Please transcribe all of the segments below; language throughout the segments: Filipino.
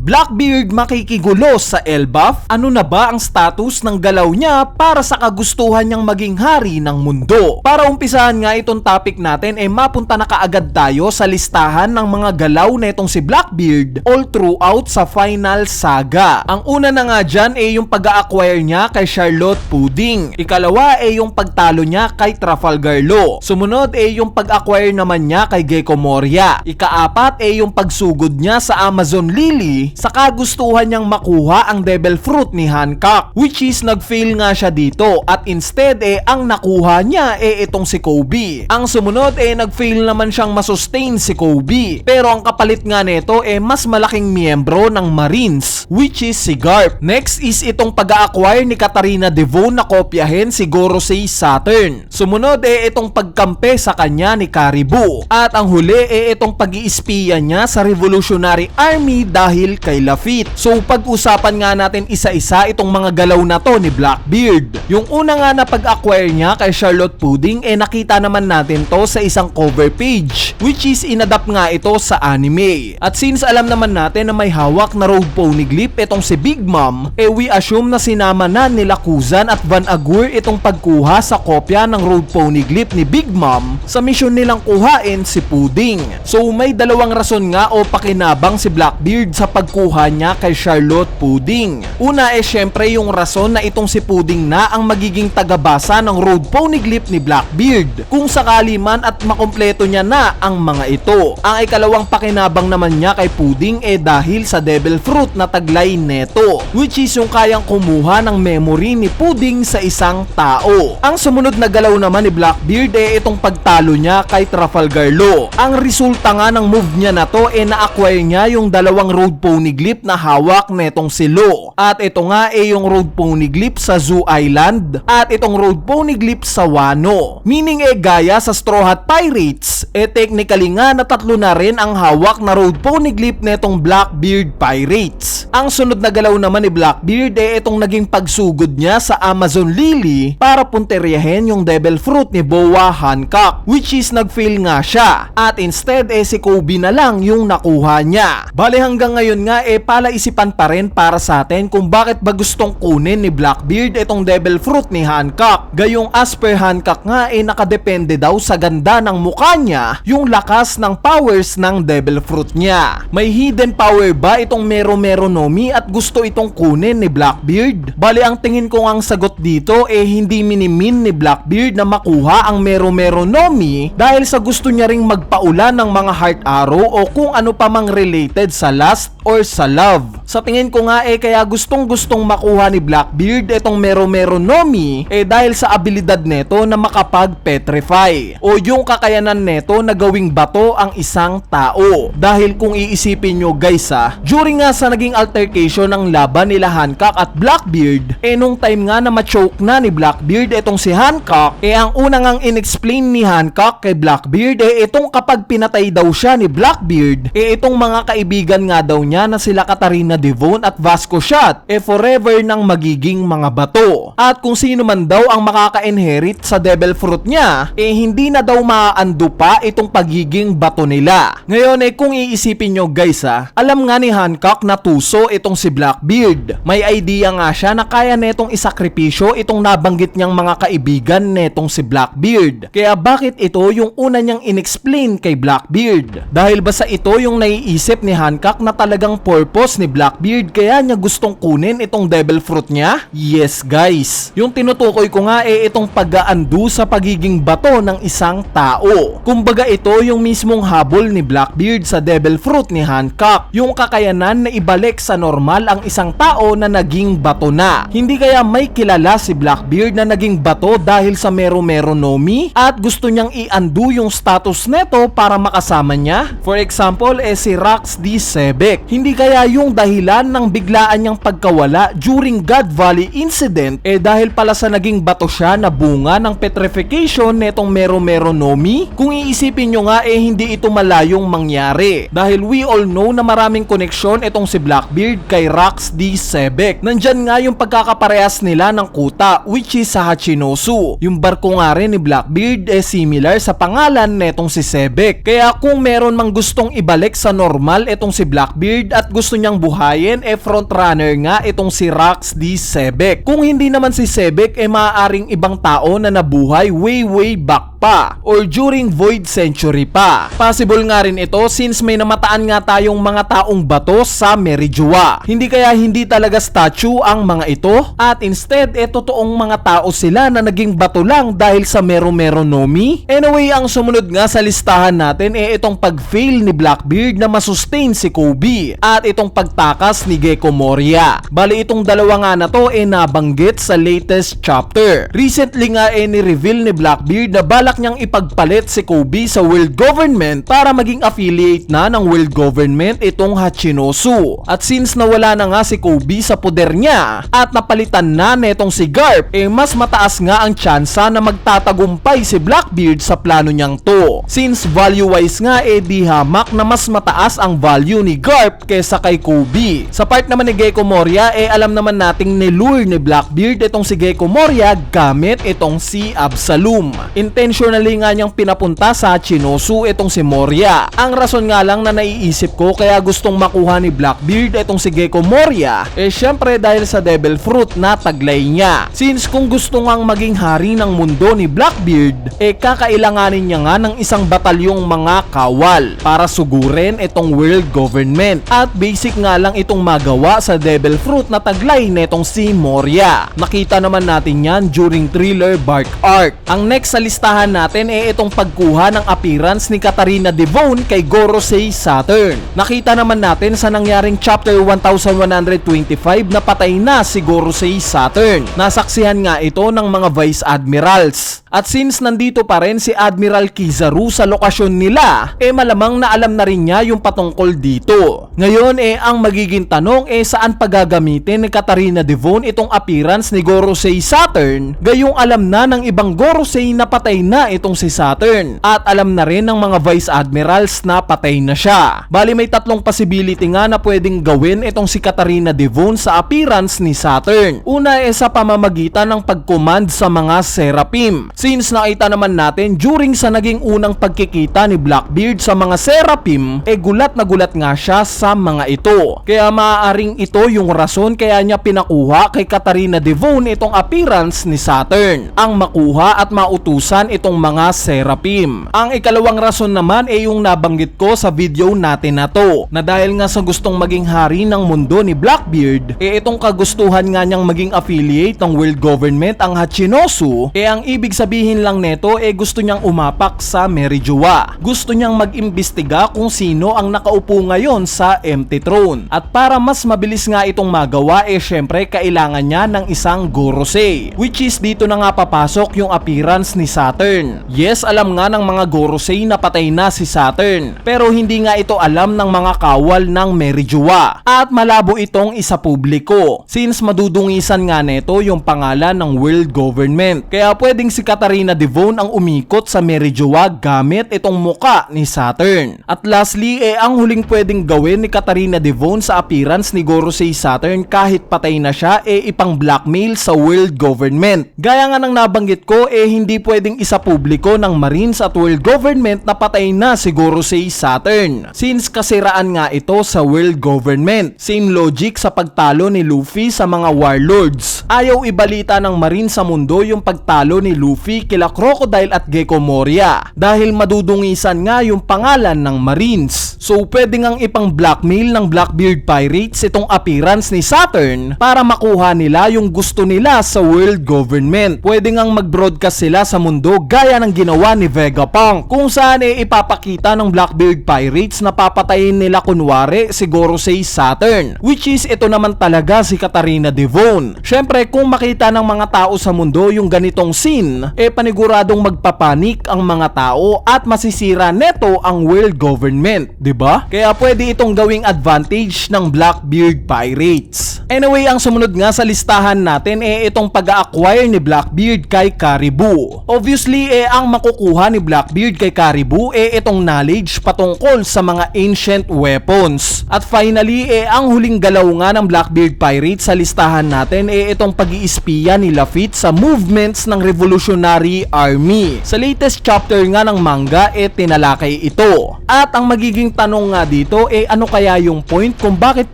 Blackbeard makikigulo sa Elbaf? Ano na ba ang status ng galaw niya para sa kagustuhan niyang maging hari ng mundo? Para umpisahan nga itong topic natin mapunta na kaagad tayo sa listahan ng mga galaw na itong si Blackbeard all throughout sa final saga. Ang una na nga dyan yung pag-a-acquire niya kay Charlotte Pudding. Ikalawa yung pagtalo niya kay Trafalgar Law. Sumunod yung pag-acquire naman niya kay Gecko Moria. Ikaapat yung pagsugod niya sa Amazon Lily sa kagustuhan niyang makuha ang Devil Fruit ni Hancock, which is nag-fail nga siya dito at instead ang nakuha niya itong si Kobe. Ang sumunod nag-fail naman siyang masustain si Kobe, pero ang kapalit nga nito mas malaking miyembro ng Marines, which is si Garp. Next is itong pag-a-acquire ni Katarina Devon na kopyahin si Gorosei Saturn. Sumunod itong pagkampe sa kanya ni Caribou, at ang huli itong pag-iispiya niya sa Revolutionary Army dahil kay Lafitte. So pag-usapan nga natin isa-isa itong mga galaw na to ni Blackbeard. Yung una nga na pag-acquire niya kay Charlotte Pudding nakita naman natin to sa isang cover page, which is inadapt nga ito sa anime. At since alam naman natin na may hawak na road poneglyph itong si Big Mom, we assume na sinama na nila Kuzan at Van Agur itong pagkuha sa kopya ng road poneglyph ni Big Mom sa misyon nilang kuhain si Pudding. So may dalawang rason nga o pakinabang si Blackbeard sa pagkuha niya kay Charlotte Pudding. Una syempre yung rason na itong si Pudding na ang magiging tagabasa ng road poneglyph ni Blackbeard kung sakali man at makumpleto niya na ang mga ito. Ang ikalawang pakinabang naman niya kay Pudding dahil sa Devil Fruit na taglay neto, which is yung kayang kumuha ng memory ni Pudding sa isang tao. Ang sumunod na galaw naman ni Blackbeard itong pagtalo niya kay Trafalgar Law. Ang resulta nga ng move niya na to na-acquire niya yung dalawang road poneglyph na hawak netong si Law. At ito nga yung road poneglyph sa Zoo Island at itong road poneglyph sa Wano. Meaning gaya sa Straw Hat Pirates, technically nga na tatlo na rin ang hawak na road poneglyph netong Blackbeard Pirates. Ang sunod na galaw naman ni Blackbeard itong naging pagsugod niya sa Amazon Lily para punteryahin yung Devil Fruit ni Boa Hancock, which is nag-fail nga siya at instead si Kobe na lang yung nakuha niya. Bale hanggang ngayon nga palaisipan pa rin para sa atin kung bakit ba gustong kunin ni Blackbeard itong Devil Fruit ni Hancock. Gayong as per Hancock nga nakadepende daw sa ganda ng mukha niya yung lakas ng powers ng Devil Fruit niya. May hidden power ba itong Mero Mero Nomi at gusto itong kunin ni Blackbeard? Bale ang tingin ko ang sagot dito hindi minimin ni Blackbeard na makuha ang Mero Mero Nomi dahil sa gusto niya ring magpaulan ng mga heart arrow o kung ano pa mang related sa lust or sa love. Sa tingin ko nga kaya gustong makuha ni Blackbeard itong Mero Mero Nomi dahil sa abilidad neto na makapag-petrify o yung kakayanan neto na gawing bato ang isang tao. Dahil kung iisipin nyo guys during nga sa naging altercation ng laban nila Hancock at Blackbeard nung time nga na ma-choke na ni Blackbeard itong si Hancock ang unang ang inexplain ni Hancock kay Blackbeard itong kapag pinatay daw siya ni Blackbeard itong mga kaibigan nga daw niya na sila Katarina Devon at Vasco Shot forever nang magiging mga bato. At kung sino man daw ang makaka-inherit sa Devil Fruit niya hindi na daw maa-undo pa itong pagiging bato nila. Ngayon kung iisipin nyo guys alam nga ni Hancock na tuso itong si Blackbeard. May idea nga siya na kaya netong isakripisyo itong nabanggit niyang mga kaibigan netong si Blackbeard. Kaya bakit ito yung una niyang inexplain kay Blackbeard? Dahil ba sa ito yung naiisip ni Hancock na talagang purpose ni Blackbeard kaya niya gustong kunin itong Devil Fruit niya? Yes guys, yung tinutukoy ko nga itong pag-a-undo sa pagiging bato ng isang tao. Kumbaga ito yung mismong habol ni Blackbeard sa Devil Fruit ni Hancock, yung kakayanan na ibalik sa normal ang isang tao na naging bato na. Hindi kaya may kilala si Blackbeard na naging bato dahil sa Mero Mero Nomi at gusto niyang i-undo yung status neto para makasama niya? For example si Rax D. Sebek. Hindi kaya yung dahilan ng biglaan niyang pagkawala during God Valley incident dahil pala sa naging bato siya na bunga ng petrification netong Mero Mero Nomi? Kung iisipin nyo nga hindi ito malayong mangyari dahil we all know na maraming koneksyon itong si Blackbeard kay Rax D. Sebek. Nandyan nga yung pagkakaparehas nila ng kuta, which is sa Hachinosu. Yung barko nga rin ni Blackbeard similar sa pangalan netong si Sebek. Kaya kung meron mang gustong ibalik sa normal itong si Blackbeard Blackbeard at gusto niyang buhayin frontrunner nga itong si Rox D. Sebek. Kung hindi naman si Sebek maaaring ibang tao na nabuhay way back pa or during Void Century pa. Possible nga rin ito since may namataan nga tayong mga taong bato sa Merijoa. Hindi kaya hindi talaga statue ang mga ito at instead totoong mga tao sila na naging bato lang dahil sa Mero Nomi? Anyway, ang sumunod nga sa listahan natin itong pag-fail ni Blackbeard na masustain si Kobe at itong pagtakas ni Gecko Moria. Bali itong dalawa nga na to nabanggit sa latest chapter. Recently nga ni-reveal ni Blackbeard na balak niyang ipagpalit si Kobe sa world government para maging affiliate na ng world government itong Hachinosu. At since nawala na nga si Kobe sa poder niya at napalitan na netong si Garp, mas mataas nga ang tsansa na magtatagumpay si Blackbeard sa plano niyang to. Since value wise nga di hamak na mas mataas ang value ni Garp kesa kay Kobe. Sa part naman ni Gecko Moria alam naman nating nilure ni Blackbeard itong si Gecko Moria gamit itong si Absalom. Intentionally nga niyang pinapunta sa Hachinosu itong si Moria. Ang rason nga lang na naiisip ko kaya gustong makuha ni Blackbeard itong si Gecko Moria syempre dahil sa Devil Fruit na taglay niya. Since kung gusto ngang maging hari ng mundo ni Blackbeard kakailanganin niya nga ng isang batalyong mga kawal para sugurin itong world government at basic nga lang itong magawa sa Devil Fruit na taglay netong si Moria. Nakita naman natin yan during Thriller Bark Arc. Ang next sa listahan natin itong pagkuha ng appearance ni Katarina Devon kay Gorosei Saturn. Nakita naman natin sa nangyaring chapter 1125 na patay na si Gorosei Saturn. Nasaksihan nga ito ng mga Vice Admirals. At since nandito pa rin si Admiral Kizaru sa lokasyon nila, malamang na alam na rin niya yung patungkol dito. Ngayon ang magiging tanong saan pagagamitin ni Katarina Devon itong appearance ni Gorosei Saturn, gayong alam na ng ibang Gorosei na patay na itong si Saturn at alam na rin ng mga Vice Admirals na patay na siya. Bali may tatlong possibility nga na pwedeng gawin itong si Katarina Devon sa appearance ni Saturn. Una sa pamamagitan ng pag-command sa mga Seraphim. Since nakita naman natin during sa naging unang pagkikita ni Blackbeard sa mga Seraphim, gulat na gulat nga siya sa mga ito. Kaya maaaring ito yung rason kaya niya pinakuha kay Katarina Devon itong appearance ni Saturn, ang makuha at mautusan itong mga Seraphim. Ang ikalawang rason naman yung nabanggit ko sa video natin na to, na dahil nga sa gustong maging hari ng mundo ni Blackbeard, itong kagustuhan nga niyang maging affiliate ng world government ang Hachinosu, ang ibig sabihin lang neto gusto niyang umapak sa Merijoa. Gusto niyang mag-imbestiga kung sino ang nakaupo ngayon sa empty throne. At para mas mabilis nga itong magawa syempre kailangan niya ng isang Gorosei, which is dito na nga papasok yung appearance ni Saturn. Yes, alam nga ng mga Gorosei na patay na si Saturn, pero hindi nga ito alam ng mga kawal ng Merijoa at malabo itong isa publiko since madudungisan nga neto yung pangalan ng world government. Kaya pwedeng si Katarina Devon ang umikot sa Merijoa gamit itong muka ni Saturn. At lastly ang huling pwedeng gawin ni Katarina Devon sa appearance ni Gorosei Saturn kahit patay na siya ipang blackmail sa world government. Gaya nga ng nabanggit ko hindi pwedeng isa publiko ng Marines at world government na patay na si Gorosei Saturn since kasiraan nga ito sa world government. Same logic sa pagtalo ni Luffy sa mga warlords. Ayaw ibalita ng Marines sa mundo yung pagtalo ni Luffy kila Crocodile at Gecko Moria dahil madudungisan nga yung pangalan ng Marines. So pwede ngang ipang blackmail ng Blackbeard Pirates itong appearance ni Saturn para makuha nila yung gusto nila sa world government. Pwede ngang mag-broadcast sila sa mundo gaya ng ginawa ni Vegapunk kung saan ipapakita ng Blackbeard Pirates na papatayin nila kunwari si Gorosei Saturn, which is ito naman talaga si Katarina Devon. Syempre kung makita ng mga tao sa mundo yung ganitong scene paniguradong magpapanik ang mga tao at masisira neto ang world government, diba? Kaya pwede itong gawing advantage ng Blackbeard Pirates. Anyway, ang sumunod nga sa listahan natin itong pag-acquire ni Blackbeard kay Caribou. Obviously Finally, ang makukuha ni Blackbeard kay Caribou itong knowledge patungkol sa mga ancient weapons. At finally, ang huling galaw nga ng Blackbeard Pirates sa listahan natin itong pag-iispiya ni Lafitte sa movements ng Revolutionary Army. Sa latest chapter nga ng manga, tinalakay ito. At ang magiging tanong nga dito, ano kaya yung point kung bakit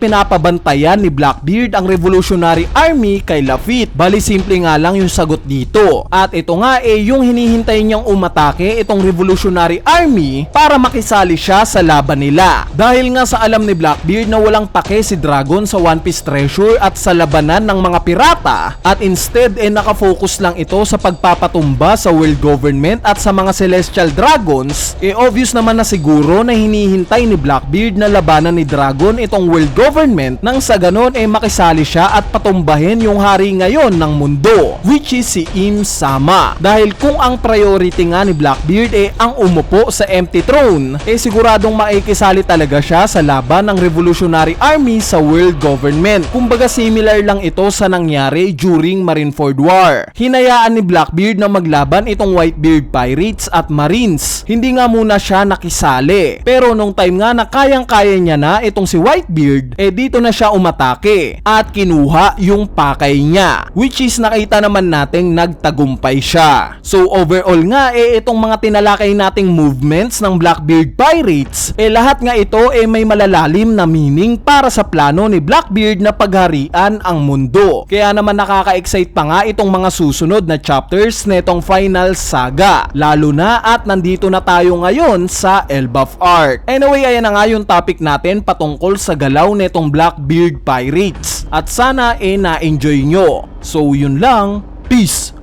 pinapabantayan ni Blackbeard ang Revolutionary Army kay Lafitte? Bali, simple nga lang yung sagot dito. At ito nga yung hinihintay niyang umatake itong Revolutionary Army para makisali siya sa laban nila. Dahil nga sa alam ni Blackbeard na walang pake si Dragon sa One Piece Treasure at sa labanan ng mga pirata, at instead nakafocus lang ito sa pagpapatumba sa world government at sa mga celestial dragons, obvious naman na siguro na hinihintay ni Blackbeard na labanan ni Dragon itong world government nang sa ganon makisali siya at patumbahin yung hari ngayon ng mundo, which is si Im Sama. Dahil kung ang priority nga ni Blackbeard ang umupo sa empty throne, siguradong makikisali talaga siya sa laban ng Revolutionary Army sa world government. Kumbaga similar lang ito sa nangyari during Marineford War. Hinayaan ni Blackbeard na maglaban itong Whitebeard Pirates at Marines. Hindi nga muna siya nakisali. Pero nung time nga na kayang-kaya niya na itong si Whitebeard, dito na siya umatake at kinuha yung pakay niya, which is nakita naman nating nagtagumpay siya. So overall nga itong mga tinalakay nating movements ng Blackbeard Pirates, lahat nga ito may malalalim na meaning para sa plano ni Blackbeard na pagharian ang mundo. Kaya naman nakaka-excite pa nga itong mga susunod na chapters netong final saga, lalo na at nandito na tayo ngayon sa Elbaf Arc. Anyway, ayan na nga yung topic natin patungkol sa galaw netong Blackbeard Pirates, at sana na-enjoy nyo. So yun lang, peace!